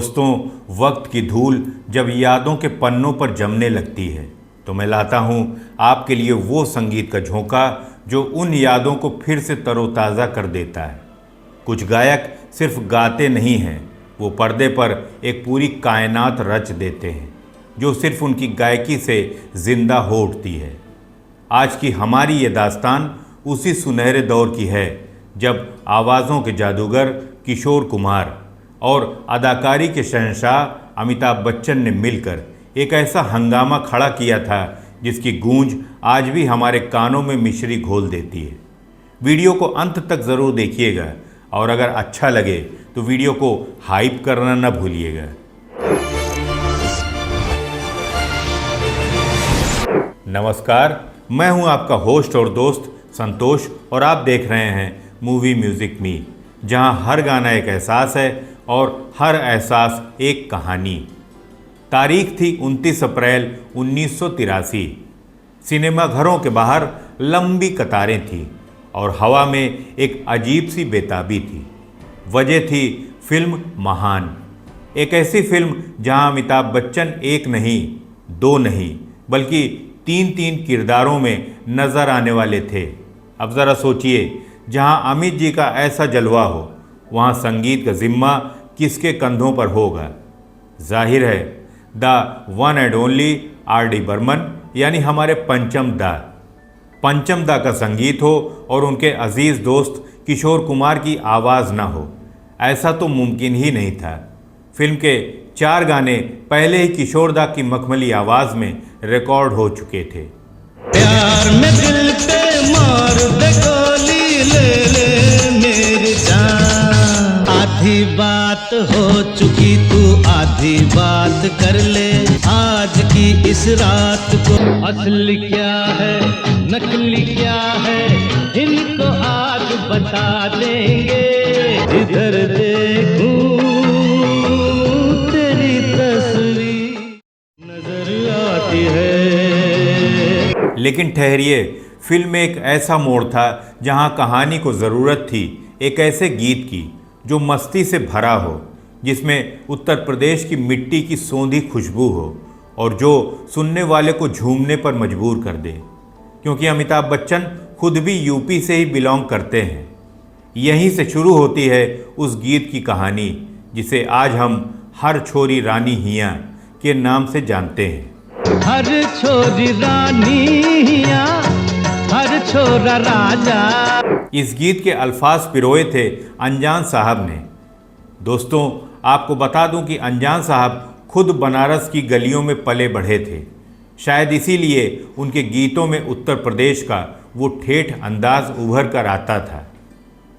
दोस्तों, वक्त की धूल जब यादों के पन्नों पर जमने लगती है तो मैं लाता हूँ आपके लिए वो संगीत का झोंका जो उन यादों को फिर से तरोताज़ा कर देता है। कुछ गायक सिर्फ गाते नहीं हैं, वो पर्दे पर एक पूरी कायनात रच देते हैं जो सिर्फ उनकी गायकी से जिंदा हो उठती है। आज की हमारी ये दास्तान उसी सुनहरे दौर की है जब आवाज़ों के जादूगर किशोर कुमार और अदाकारी के शहंशाह अमिताभ बच्चन ने मिलकर एक ऐसा हंगामा खड़ा किया था जिसकी गूंज आज भी हमारे कानों में मिश्री घोल देती है। वीडियो को अंत तक ज़रूर देखिएगा और अगर अच्छा लगे तो वीडियो को हाइप करना न भूलिएगा। नमस्कार, मैं हूं आपका होस्ट और दोस्त संतोष और आप देख रहे हैं मूवी म्यूजिक मी, जहां हर गाना एक एहसास है और हर एहसास एक कहानी। तारीख थी 29 अप्रैल 1983। सिनेमाघरों के बाहर लंबी कतारें थीं और हवा में एक अजीब सी बेताबी थी। वजह थी फिल्म महान, एक ऐसी फिल्म जहां अमिताभ बच्चन एक नहीं, दो नहीं, बल्कि तीन तीन किरदारों में नजर आने वाले थे। अब ज़रा सोचिए, जहां अमित जी का ऐसा जलवा हो वहां संगीत का जिम्मा किसके कंधों पर होगा? जाहिर है the one and only R.D. Burman, यानी हमारे पंचम दा का संगीत हो और उनके अजीज दोस्त किशोर कुमार की आवाज़ ना हो, ऐसा तो मुमकिन ही नहीं था। फिल्म के 4 गाने पहले ही किशोर दा की मखमली आवाज़ में रिकॉर्ड हो चुके थे। प्यार में दिल पे मार दे गोली, ले ले मेरी जान। आधी बात हो चुकी, तू आधी बात कर ले आज की इस रात को। असली क्या है नकली क्या है, इनको आज बता देंगे। इधर देखूं तेरी तस्वीर नजर आती है। लेकिन ठहरिए, फिल्म में एक ऐसा मोड़ था जहां कहानी को ज़रूरत थी एक ऐसे गीत की जो मस्ती से भरा हो, जिसमें उत्तर प्रदेश की मिट्टी की सौंधी खुशबू हो और जो सुनने वाले को झूमने पर मजबूर कर दे। क्योंकि अमिताभ बच्चन खुद भी यूपी से ही बिलोंग करते हैं। यहीं से शुरू होती है उस गीत की कहानी जिसे आज हम हर छोरी रानी हिया के नाम से जानते हैं। हर छोरी रानी हिया, हर छोरा राजा। इस गीत के अल्फाज पिरोए थे अनजान साहब ने। दोस्तों, आपको बता दूं कि अनजान साहब खुद बनारस की गलियों में पले बढ़े थे। शायद इसीलिए उनके गीतों में उत्तर प्रदेश का वो ठेठ अंदाज उभर कर आता था।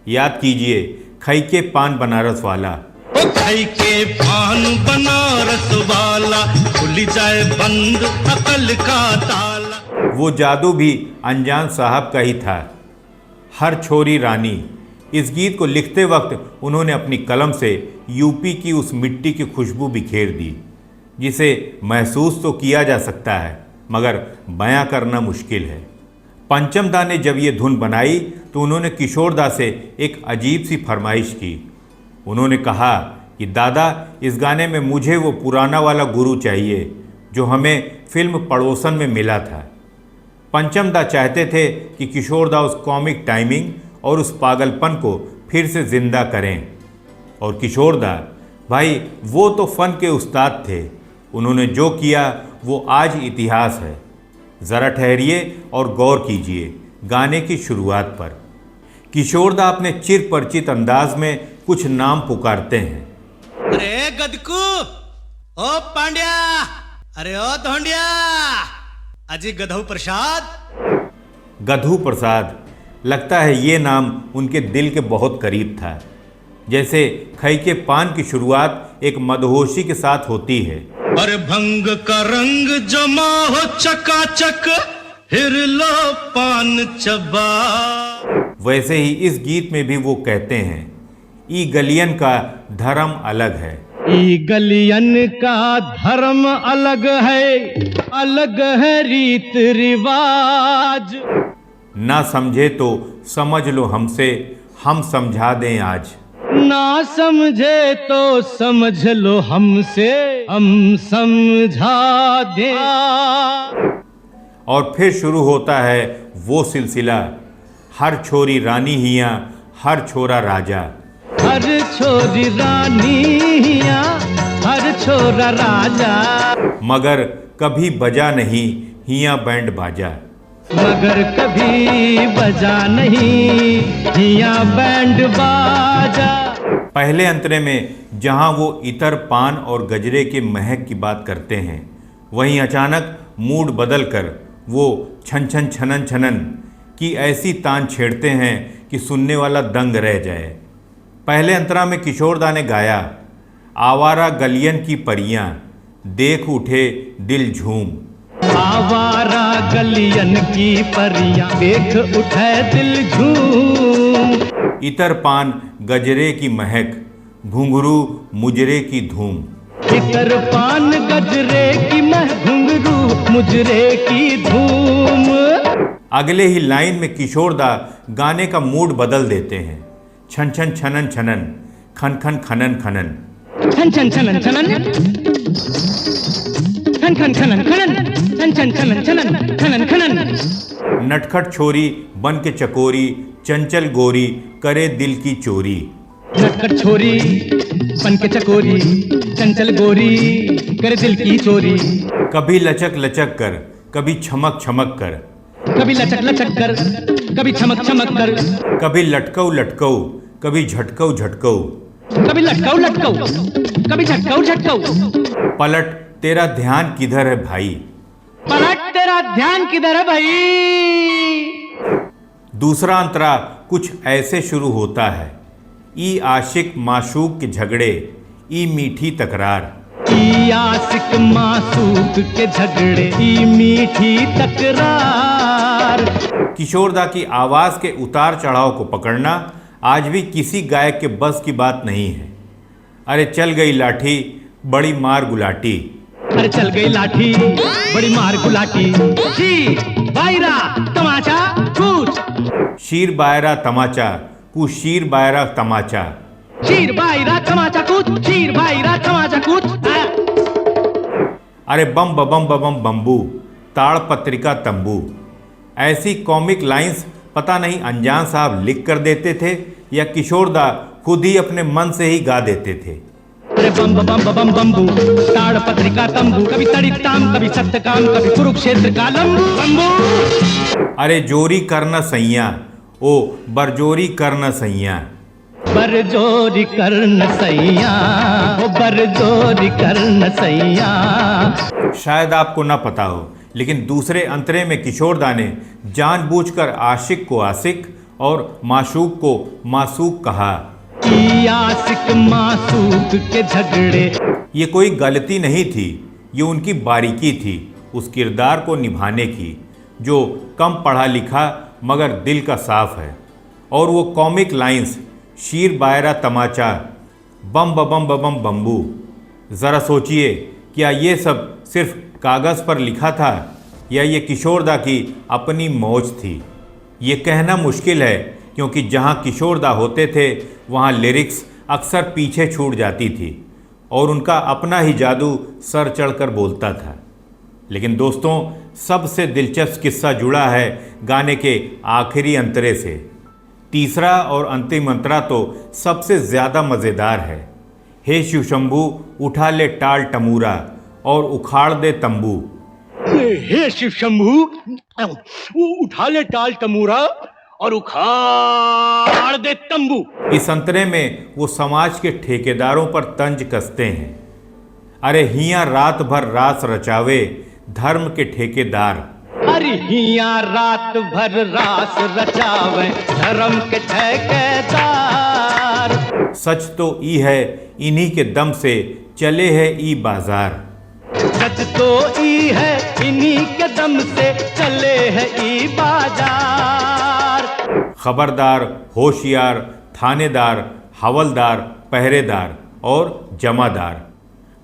याद कीजिए, खई के पान बनारस वाला, खई के पान बनारस वाला, खुल जाए बंद अकल का ताला। वो जादू भी अनजान साहब का ही था। हर छोरी रानी, इस गीत को लिखते वक्त उन्होंने अपनी कलम से यूपी की उस मिट्टी की खुशबू बिखेर दी जिसे महसूस तो किया जा सकता है मगर बयां करना मुश्किल है। पंचम दा ने जब ये धुन बनाई तो उन्होंने किशोर दा से एक अजीब सी फरमाइश की। उन्होंने कहा कि दादा, इस गाने में मुझे वो पुराना वाला गुरु चाहिए जो हमें फिल्म पड़ोसन में मिला था। पंचम दा चाहते थे कि किशोर दा उस कॉमिक टाइमिंग और उस पागलपन को फिर से जिंदा करें। और किशोर दा भाई, वो तो फ़न के उस्ताद थे। उन्होंने जो किया वो आज इतिहास है। ज़रा ठहरिए और गौर कीजिए गाने की शुरुआत पर। किशोर दा अपने चिर परिचित अंदाज में कुछ नाम पुकारते हैं। अरे गदकू, ओ पांड्या, अरे ओ धोंडिया, अजी गधू प्रसाद। गधू प्रसाद, लगता है ये नाम उनके दिल के बहुत करीब था। जैसे खई के पान की शुरुआत एक मदहोशी के साथ होती है। अरे भंग का रंग जमा हो चकाचक, फिर लो पान चबा। वैसे ही इस गीत में भी वो कहते हैं, ई गलियन का धर्म अलग है। ई गलियन का धर्म अलग है रीत रिवाज। ना समझे तो समझ लो हमसे, हम समझा दें आज। ना समझे तो समझ लो हमसे, हम समझा दे। और फिर शुरू होता है वो सिलसिला, हर छोरी रानी हिया हर छोरा राजा। हर छोरी रानी हिया हर छोरा राजा, मगर कभी बजा नहीं हिया बैंड बाजा। मगर कभी बजा नहीं हिया बैंड बाजा। पहले अंतरे में जहां वो इतर पान और गजरे के महक की बात करते हैं, वहीं अचानक मूड बदल कर वो छन छन छनन छनन की ऐसी तान छेड़ते हैं कि सुनने वाला दंग रह जाए। पहले अंतरा में किशोरदा ने गाया, आवारा गलियन की परियां देख उठे दिल झूम। आवारा गलियन की परियां देख उठे दिल झूम। इतर पान गजरे की महक घुंघरू मुजरे की धूम। इतर पान गजरे की महक घुंघरू मुजरे की धूम। अगले ही लाइन में किशोरदा गाने का मूड बदल देते हैं, छन छन छनन छनन खन खन खनन खनन। छन छन छनन छनन खन खन खनन खनन, छन छन छनन छनन खनन खनन। नटखट छोरी बन के चकोरी चंचल गोरी करे दिल की चोरी। नटखट छोरी बन के चकोरी चंचल गोरी करे दिल की चोरी। कभी लचक लचक कर कभी छमक छमक कर। कभी लचक लचक कर कभी छमक छमक कर। कभी लटकऊ लटकऊ कभी झटकऊ झटकऊ। कभी लटकाऊ लटकाऊ कभी झटकाऊ झटकाऊ। पलट तेरा ध्यान किधर है भाई। पलट तेरा ध्यान किधर है भाई। दूसरा अंतरा कुछ ऐसे शुरू होता है, ई आशिक माशूक के झगड़े ई मीठी तकरार। ई आशिक मासूक के झगड़े ई मीठी तकरार। किशोरदा की आवाज के उतार चढ़ाव को पकड़ना आज भी किसी गायक के बस की बात नहीं है। अरे चल गई लाठी बड़ी मार गुलाटी। अरे चल गई लाठी बड़ी मार गुलाटी। शीर बायरा तमाचा कूच। शीर बायरा तमाचा कू शीर बायरा तमाचा। शीर बायरा तमाचा कूच शीर बायरा तमाचा कूच। अरे बम बम बम बम्बू ताड़ पत्रिका तंबू। ऐसी कॉमिक लाइंस पता नहीं अनजान साहब लिख कर देते थे या किशोरदा खुद ही अपने मन से ही गा देते थे। अरे बम बम बम बम्बू ताड़ पत्रिका तंबू, कभी तड़िताम कभी सत्यकाम कभी कुरुक्षेत्र का लंबू बम्बू। अरे जोरी करना सैया ओ बरजोरी करना सैया। बरजोरी करन सैया ओ बरजोरी करन सैया। शायद आपको ना पता हो, लेकिन दूसरे अंतरे में किशोरदा ने जानबूझकर आशिक को आशिक और माशूक को मासूक कहा। ई आशिक मासूक के झगड़े। ये कोई गलती नहीं थी, ये उनकी बारीकी थी उस किरदार को निभाने की जो कम पढ़ा लिखा मगर दिल का साफ है। और वो कॉमिक लाइंस शीर बायरा तमाचा बम बम बम बम्बू। ज़रा सोचिए, क्या ये सब सिर्फ कागज़ पर लिखा था या ये किशोरदा की अपनी मौज थी? ये कहना मुश्किल है, क्योंकि जहाँ किशोरदा होते थे वहाँ लिरिक्स अक्सर पीछे छूट जाती थी और उनका अपना ही जादू सर चढ़कर बोलता था। लेकिन दोस्तों, सबसे दिलचस्प किस्सा जुड़ा है गाने के आखिरी अंतरे से। तीसरा और अंतिम अंतरा तो सबसे ज़्यादा मज़ेदार है। हे शिव शंभू उठा ले टाल टमूरा और उखाड़ दे तंबू। हे शिव शंभू उठा ले टाल टमूरा और उखाड़ दे तंबू। इस अंतरे में वो समाज के ठेकेदारों पर तंज कसते हैं। अरे हिया रात भर रास रचावे धर्म के ठेकेदार। अरे हिया रात भर रास रचावे धर्म के ठेकेदार। सच तो ई है इन्हीं के दम से चले है ई बाजार। सच तो ई है इन्हीं के दम से चले है ई बाजार। खबरदार, होशियार, थानेदार, हवलदार, पहरेदार और जमादार,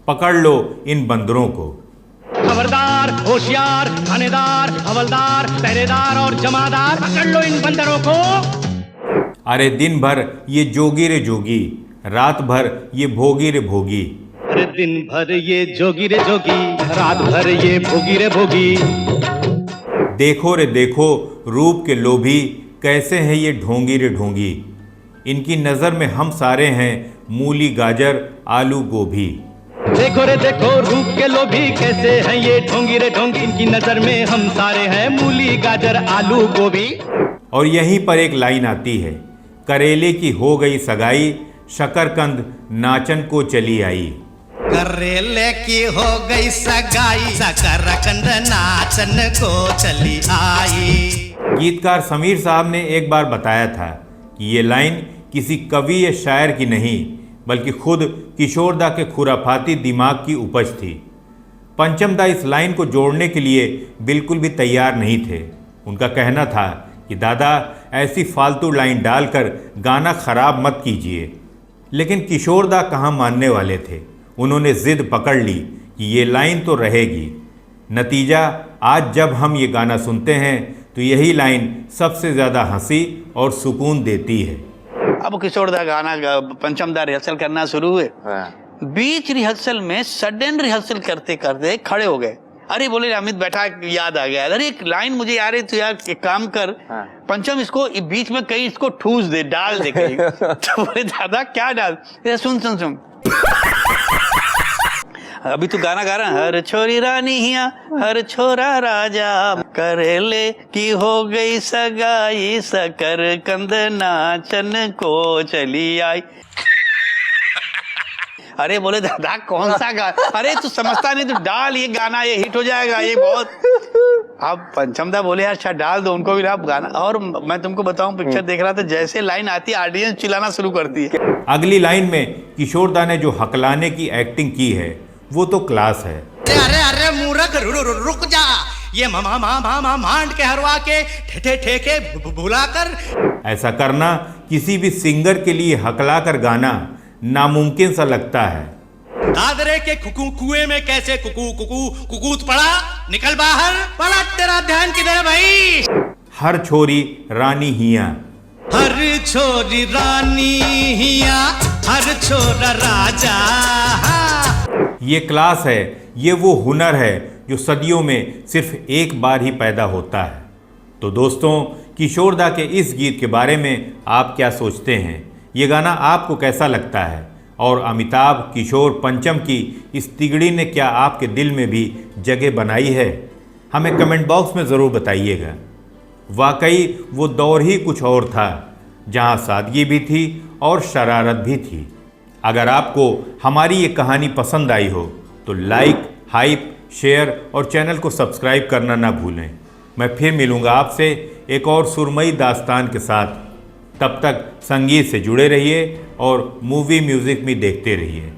पकड़ लो इन बंदरों को। खबरदार, होशियार, थानेदार, हवलदार, पहरेदार और जमादार, पकड़ लो इन बंदरों को। अरे दिन भर ये जोगी रे जोगी, रात भर ये भोगी रे भोगी। अरे दिन भर ये जोगी रे जोगी, रात भर ये भोगी रे भोगी। देखो रे देखो रूप के लोभी, कैसे हैं ये ढोंगी रे ढोंगी। इनकी नज़र में हम सारे हैं मूली गाजर आलू गोभी। देखो रे देखो रूप के लोभी, कैसे हैं ये ढोंगी रे ढोंगी। इनकी नजर में हम सारे हैं मूली गाजर आलू गोभी। और यहीं पर एक लाइन आती है, करेले की हो गई सगाई, शकरकंद नाचन को चली आई। करेले की हो गई सगाई, शकरकंद नाचन को चली आई। गीतकार समीर साहब ने एक बार बताया था कि ये लाइन किसी कवि या शायर की नहीं, बल्कि खुद किशोरदा के खुराफाती दिमाग की उपज थी। पंचमदा इस लाइन को जोड़ने के लिए बिल्कुल भी तैयार नहीं थे। उनका कहना था कि दादा ऐसी फालतू लाइन डालकर गाना खराब मत कीजिए। लेकिन किशोरदा कहाँ मानने वाले थे। उन्होंने जिद पकड़ ली कि ये लाइन तो रहेगी। नतीजा आज जब हम ये गाना सुनते हैं तो यही लाइन सबसे ज़्यादा हंसी और सुकून देती है। अब किशोरदा गाना पंचमदा रिहर्सल करना शुरू हुए। बीच रिहर्सल में सडन रिहर्सल करते करते खड़े हो गए। अरे बोले अमित बैठा, याद आ गया, अरे एक लाइन मुझे याद है, तो यार एक काम कर, पंचम इसको बीच में कहीं इसको ठूस दे, डाल दे कहीं। तो बोले दादा क्या डाल? सुन सुन सुन, अभी तू गाना गा रहा है, हर छोरी रानी हिया हर छोरा राजा, करेले की हो गई सगाई, शकरकंद नाचन को चली आई। अरे बोले दादा कौन सा गाना? अरे तू समझता नहीं, तू डाल ये गाना, ये हिट हो जाएगा, ये बहुत। अब पंचमदा बोले यार अच्छा डाल दो, उनको भी आप गाना। और मैं तुमको बताऊं, पिक्चर देख रहा था, जैसे लाइन आती है ऑडियंस चिल्लाना शुरू करती है। अगली लाइन में किशोरदा ने जो हकलाने की एक्टिंग की है वो तो क्लास है। अरे अरे मूर्ख रुक जा, ये मामा मांड के हरवा के ठेठे ठेके भुला कर। ऐसा करना किसी भी सिंगर के लिए हकला कर गाना नामुमकिन सा लगता है। दादरे के कुएं में कैसे कुकूत पड़ा, निकल बाहर, पड़ा तेरा ध्यान किधर भाई। हर छोरी रानी हिया, हर छोरी रानी हिया हर छोरा राजा। ये क्लास है, ये वो हुनर है जो सदियों में सिर्फ एक बार ही पैदा होता है। तो दोस्तों, किशोरदा के इस गीत के बारे में आप क्या सोचते हैं? ये गाना आपको कैसा लगता है? और अमिताभ, किशोर, पंचम की इस तिगड़ी ने क्या आपके दिल में भी जगह बनाई है? हमें कमेंट बॉक्स में ज़रूर बताइएगा। वाकई वो दौर ही कुछ और था, जहाँ सादगी भी थी और शरारत भी थी। अगर आपको हमारी ये कहानी पसंद आई हो तो लाइक, हाइप, शेयर और चैनल को सब्सक्राइब करना ना भूलें। मैं फिर मिलूँगा आपसे एक और सुरमई दास्तान के साथ। तब तक संगीत से जुड़े रहिए और मूवी म्यूज़िक में देखते रहिए।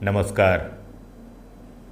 नमस्कार।